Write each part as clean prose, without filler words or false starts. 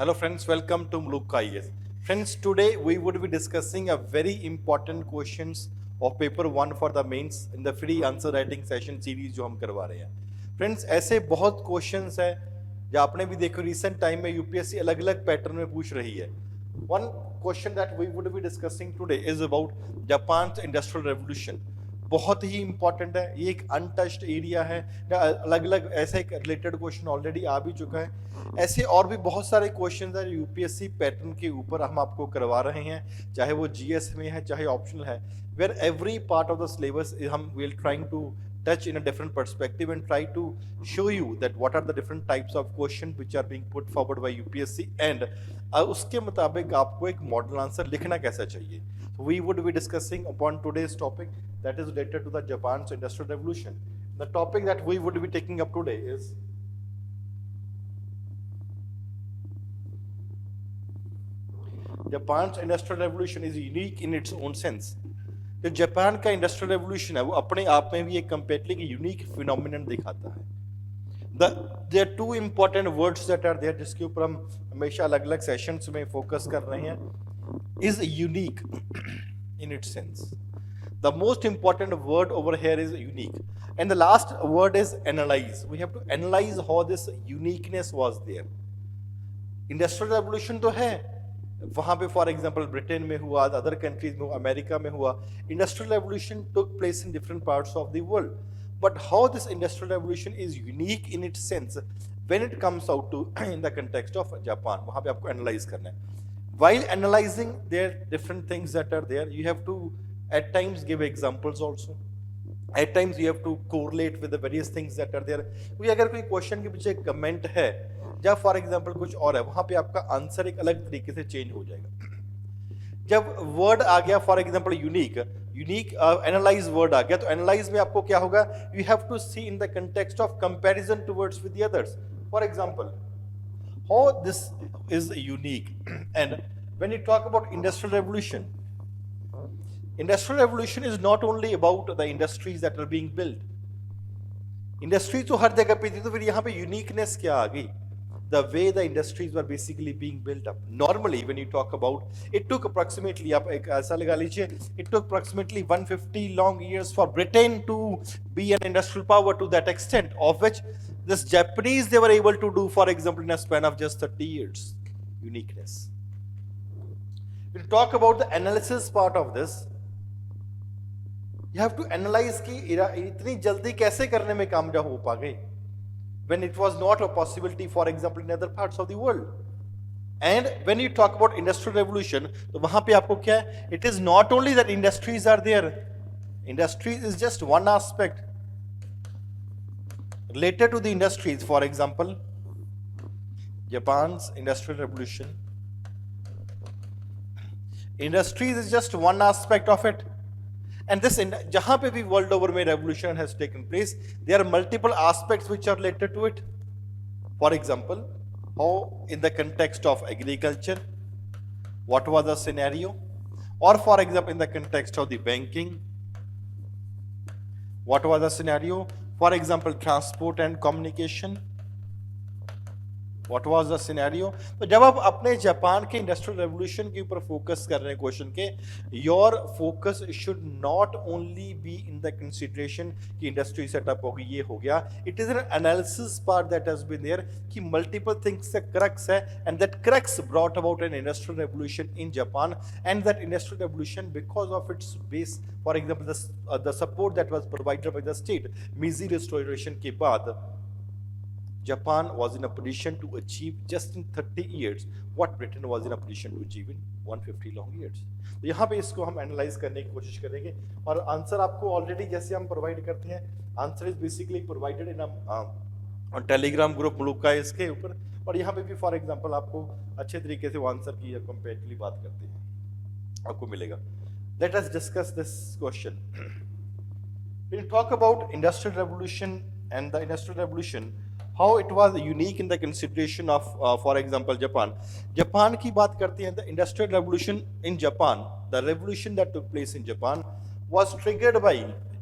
Hello friends, welcome to MALUKA IAS. Friends, today we would be discussing a very important questions of paper 1 for the mains in the free answer writing session series जो हम करवा रहे हैं. Friends, ऐसे बहुत questions है जो आपने भी देखो recent time में UPSC अलग अलग पैटर्न में पूछ रही है. One question that we would be discussing today is about Japan's Industrial Revolution. बहुत ही इंपॉर्टेंट है, ये एक अनटच्ड एरिया है, अलग अलग ऐसे एक रिलेटेड क्वेश्चन ऑलरेडी आ भी चुका है. ऐसे और भी बहुत सारे क्वेश्चन है यूपीएससी पैटर्न के ऊपर हम आपको करवा रहे हैं, चाहे वो जीएस में है चाहे ऑप्शनल है, where every part of the syllabus हम will trying to touch in a different perspective and try to show you that what are the different types of questions which are being put forward by UPSC and उसके मुताबिक आपको एक model answer लिखना कैसा चाहिए. So we would be discussing upon today's topic that is related to the Japan's Industrial Revolution. The topic that we would be taking up today is Japan's Industrial Revolution is unique in its own sense. जो Japan का industrial revolution है वो अपने आप में भी एक completely unique phenomenon दिखाता है. There are two important words that are there जिसके ऊपर हम हमेशा अलग अलग सेशंस में फोकस कर रहे हैं. Is unique in its sense. The most important word over here is unique and the last word is analyse. We have to analyse how this uniqueness was there. Industrial revolution तो है, वहां पे for example Britain में हुआ, other countries में हुआ, America में हुआ. Industrial revolution took place in different parts of the world, but how this industrial revolution is unique in its sense when it comes out to in the context of Japan, वहां पे आपको analyse करना है. While analysing there different things that are there, you have to at times give examples also. At times you have to correlate with the various things that are there. क्योंकि अगर कोई question के पीछे comment है जब for example कुछ और है, वहां पे आपका आंसर एक अलग तरीके से चेंज हो जाएगा. जब वर्ड आ गया for example unique analyse word आ गया, तो एनालाइज में आपको क्या होगा, you have to see in the context of comparison towards with the others. For example how this is unique. And when you talk about industrial revolution is not only about the industries that are being build. Industry तो हर जगह पे थी, तो फिर यहाँ पे uniqueness क्या आ गई? The way the industries were basically being built up. Normally, when you talk about, it took approximately, आप एक ऐसा लगा लीजिए, it took approximately 150 long years for Britain to be an industrial power to that extent, of which this Japanese they were able to do, for example, in a span of just 30 years. Uniqueness. We'll talk about the analysis part of this. You have to analyze कि इतनी जल्दी कैसे करने में कामयाब हो पा गए, when it was not a possibility, for example, in other parts of the world. And when you talk about industrial revolution, तो वहां पे आपको क्या है, it is not only that industries are there. Industries is just one aspect. Related to the industries, for example, Japan's industrial revolution. Industries is just one aspect of it. And this, जहां पे भी world over में revolution has taken place, there are multiple aspects which are related to it. For example, how in the context of agriculture, what was the scenario? Or for example, in the context of the banking, what was the scenario? For example, transport and communication, what was the scenario? तो जब आप अपने Japan के industrial revolution के ऊपर focus कर रहे हैं क्वेश्चन के, your focus should not only be in the consideration कि इंडस्ट्री सेटअप होगी, ये हो गया. It is an analysis part that has been there कि मल्टीपल थिंग्स का क्रक्स है, and that crux brought about an industrial revolution in Japan. And that industrial revolution because of its base, for example the support that was provided by the state, Meiji restoration के बाद Japan was in a position to achieve just in 30 years what Britain was in a position to achieve in 150 long years. तो यहाँ पे इसको हम analyse करने की कोशिश करेंगे, और आंसर आपको ऑलरेडी जैसे हम प्रोवाइड करते हैं, answer is basically provided in a Telegram group Maluka इसके ऊपर, और यहाँ पे भी फॉर एग्जांपल आपको अच्छे तरीके से वो आंसर की कंपेरेटिवली बात करते हैं, आपको मिलेगा. Let us discuss this question. When you talk about industrial revolution and the industrial revolution, how it was unique in the consideration of, for example, Japan. Japan की बात करते हैं, the industrial revolution in Japan, the revolution that took place in Japan was triggered by,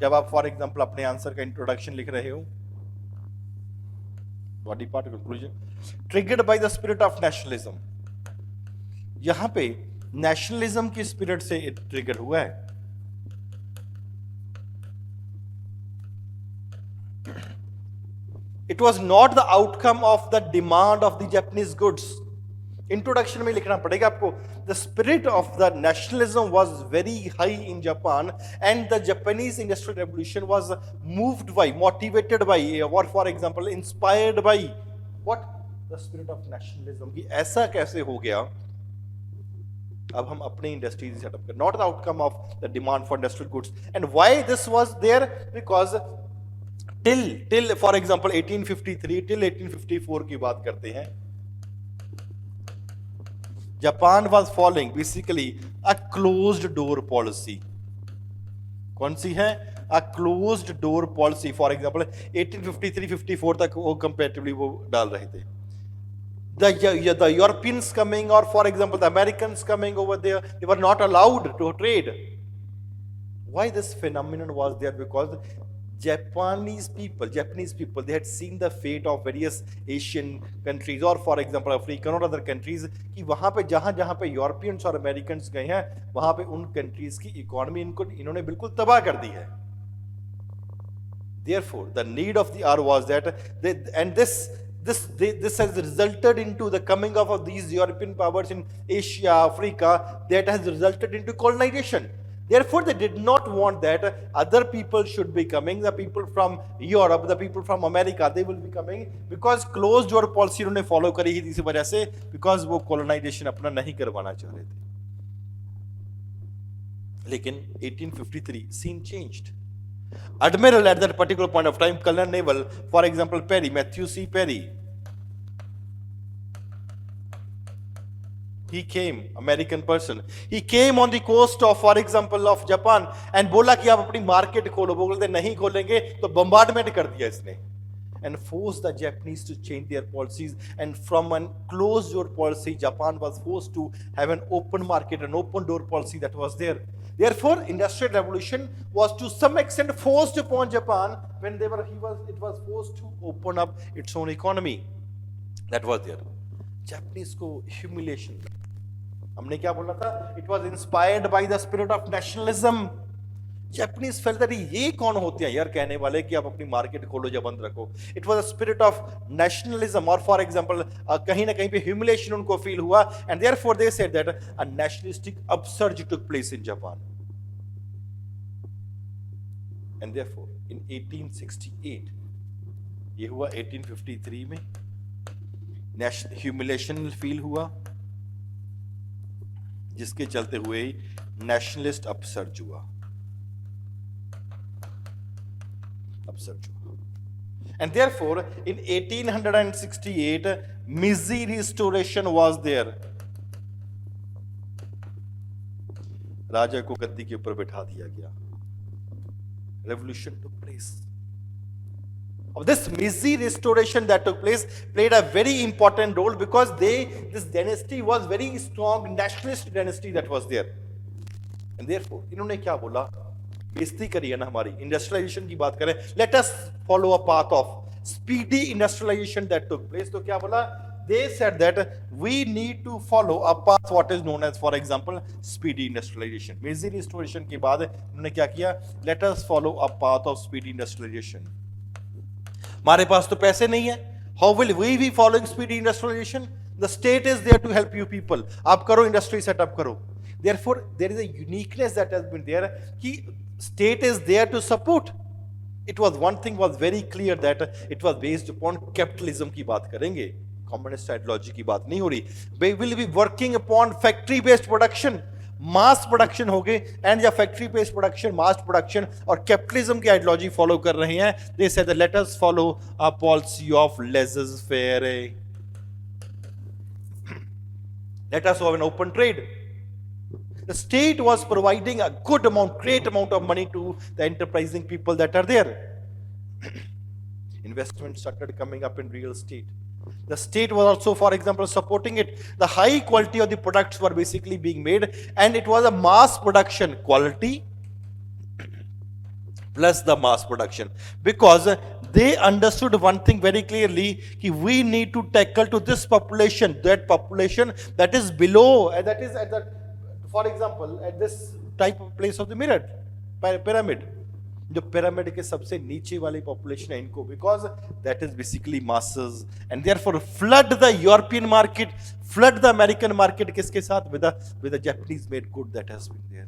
जब आप for example अपने answer का introduction लिख रहे हो, body part conclusion, triggered by the spirit of nationalism. यहां पे नेशनलिज्म की स्पिरिट से ट्रिगर हुआ है। It was not the outcome of the demand of the Japanese goods. Introduction में लिखना पड़ेगा आपको, the spirit of the nationalism was very high in Japan and the Japanese industrial revolution was moved by, motivated by, और for example inspired by what, the spirit of nationalism. कि ऐसा कैसे हो गया, अब हम अपने इंडस्ट्रीज सेटअप कर, not the outcome of the demand for industrial goods. And why this was there, because till for example 1853 till 1854 की बात करते हैं, Japan was following basically a closed door policy. कौन सी है? A closed door policy. For example 1853-54 तक वो comparatively वो डाल रहे थे। The Europeans coming, or for example the Americans coming over there, they were not allowed to trade. Why this phenomenon was there? Because Japanese people, they had seen the fate of various Asian countries, or for example African or other countries, कि वहां पे जहां पे Europeans और Americans गए हैं, वहां पे उन कंट्रीज की इकोनॉमी इन्होंने बिल्कुल तबाह कर दी है। Therefore, the need of the hour was that this has resulted into the coming of these European powers in Asia, Africa, that has resulted into colonization. Therefore, they did not want that other people should be coming, the people from Europe, the people from America, they will be coming, because closed door policy उन्होंने follow करी ही इसी वजह से, because वो colonization अपना नहीं करवाना चाह रहे थे। लेकिन 1853 scene changed. Admiral at that particular point of time, Colonel Naval, for example Perry, Matthew C. Perry, he came, American person, he came on the coast of, for example, of Japan, and बोला कि आप अपनी market खोलो, बोलते नहीं खोलेंगे तो bombardment कर दिया इसने, and forced the Japanese to change their policies, and from a closed door policy Japan was forced to have an open market, an open door policy that was there. Therefore, industrial revolution was to some extent forced upon Japan when it was forced to open up its own economy. That was there. Japanese को humiliation, हमने क्या बोला था? It was inspired by the spirit of nationalism. Japanese felt that ये कौन होते हैं यार कहने वाले कि आप अपनी मार्केट खोलो या बंद रखो. It was a spirit of nationalism, or for example कहीं ना कहीं पे humiliation उनको feel हुआ, and therefore they said that a nationalistic upsurge took place in Japan. And therefore in 1868, ये हुआ 1853 में, humiliation feel हुआ, जिसके चलते हुए ही nationalist upsurge हुआ. And therefore in 1868 Meiji restoration was there. राजा को गद्दी के ऊपर बैठा दिया गया. Revolution took place. Of this Meiji restoration that took place played a very important role, because this dynasty was very strong nationalist dynasty that was there. And therefore इन्होंने क्या बोला? बेइज्जती करी है ना हमारी. इंडस्ट्रियलाइजेशन की बात करें, let us follow a path of speedy industrialisation that took place. तो क्या बोला? they said that we need to follow a path what is known as, for example, speedy industrialization. Meiji restoration के बाद उन्होंने क्या किया? let us follow a path of speedy industrialization. हमारे पास तो पैसे नहीं है, how will we be following speedy industrialization? The state is there to help you people. आप करो इंडस्ट्री सेटअप करो. Therefore there is a uniqueness that has been there कि state is there to support. It was one thing was very clear that it was based upon capitalism की बात करेंगे, communist ideology की बात नहीं हो रही. We will be working upon factory based production, mass production हो गए, एंड या factory based production, mass production और कैपिटलिज्म की आइडियोलॉजी फॉलो कर रहे हैं. They said let us follow a policy of laissez faire, let us have an open trade. The state was providing a good amount, great amount of money to the enterprising people that are there. Investments started coming up in real estate. The state was also, for example, supporting it. The high quality of the products were basically being made, and it was a mass production, quality plus the mass production, because they understood one thing very clearly, कि we need to tackle to this population that is below, and that is at the, for example, at this type of place of the mirror pyramid, जो pyramid के सबसे नीचे वाली population है इनको, because that is basically masses, and therefore flood the European market, flood the American market, किसके साथ? With the Japanese made good that has been there.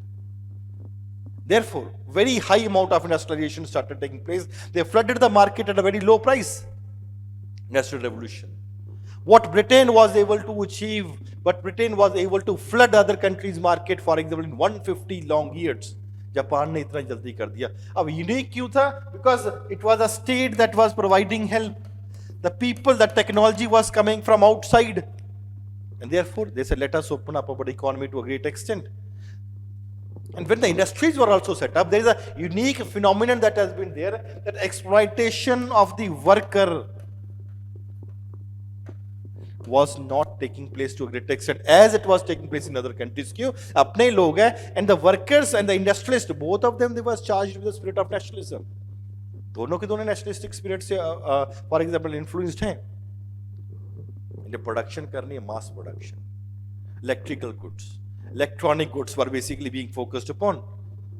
Therefore, very high amount of industrialization started taking place. They flooded the market at a very low price. Industrial revolution. What Britain was able to achieve, but Britain was able to flood other countries' market, for example, in 150 long years. Japan ने इतना जल्दी कर दिया. अब unique क्यों था? Because it was a state that was providing help. The people, the technology was coming from outside, and therefore they said, let us open up our economy to a great extent. And when the industries were also set up, there is a unique phenomenon that has been there, that exploitation of the worker was not taking place to a great extent as it was taking place in other countries. क्यों? अपने लोग हैं, and the workers and the industrialists, both of them, they was charged with the spirit of nationalism. दोनों के दोनों nationalistic spirit से, for example, influenced हैं. जो production करनी है, mass production, electrical goods, electronic goods were basically being focused upon.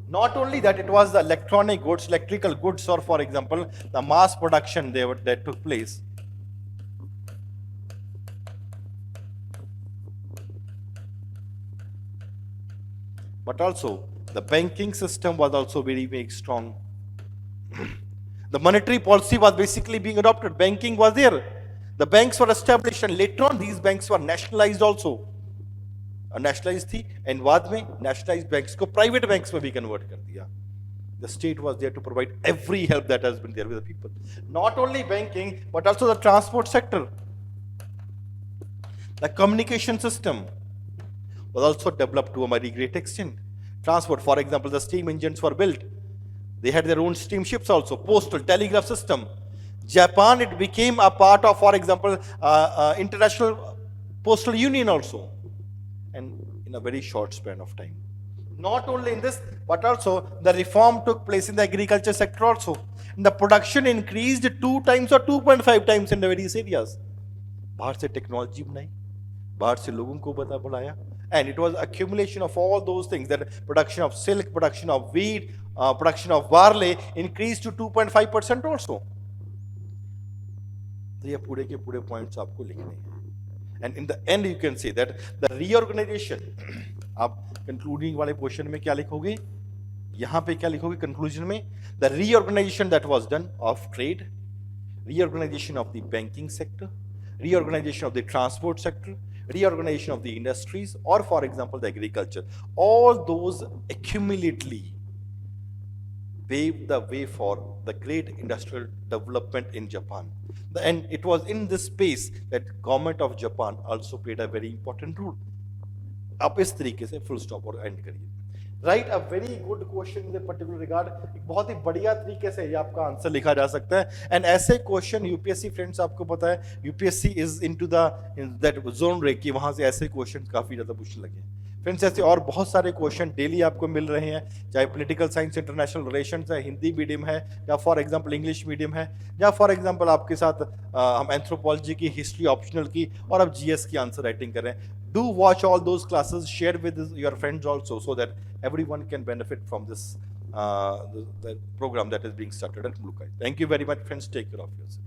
Not only that, it was the electronic goods, electrical goods, or for example, the mass production that took place. But also, the banking system was also very, very strong. The monetary policy was basically being adopted. Banking was there. The banks were established, and later on, these banks were nationalized also. Nationalized थी, and बाद में nationalized banks को private banks में भी convert कर दिया. The state was there to provide every help that has been there with the people. Not only banking, but also the transport sector. The communication system was also developed to a very great extent. Transport, for example, the steam engines were built. They had their own steamships also. Postal, telegraph system. Japan, it became a part of, for example, International Postal Union also. And in a very short span of time. Not only in this, but also the reform took place in the agriculture sector also. And the production increased 2 times or 2.5 times in the various areas. बाहर से technology बनाई, बाहर से लोगों को बुलाया, and it was accumulation of all those things, that production of silk, production of wheat, production of barley increased to 2.5% also. तो ये पूरे के पूरे पॉइंट्स आपको लिखने हैं. And in the end you can say that the reorganization, आप concluding वाले portion में क्या लिखोगे, यहाँ पे क्या लिखोगे conclusion में? The reorganization that was done of trade, reorganization of the banking sector, reorganization of the transport sector, reorganization of the industries, or for example the agriculture, all those accumulately paved the way for the great industrial development in Japan. And it was in this space that government of Japan also played a very important role. आप इस तरीके से full stop और end करिए. Write a very good question in the particular regard. एक बहुत ही बढ़िया तरीके से ये आपका आंसर लिखा जा सकता है. And ऐसे क्वेश्चन यूपीएससी फ्रेंड्स आपको पता है, UPSC is into that zone रे कि वहां से ऐसे क्वेश्चन काफी ज्यादा पूछने लगे हैं. फ्रेंड्स ऐसे और बहुत सारे क्वेश्चन डेली आपको मिल रहे हैं, चाहे पॉलिटिकल साइंस, इंटरनेशनल रिलेशंस है, हिंदी मीडियम है, या फॉर एग्जांपल इंग्लिश मीडियम है, या फॉर एग्जांपल आपके साथ हम एंथ्रोपोलॉजी की, हिस्ट्री ऑप्शनल की, और अब जीएस की आंसर राइटिंग कर रहे हैं. Do watch all those classes, share with your friends also, so that everyone can benefit from this the program that is being started at MALUKA. Thank you very much, friends. Take care of yourself.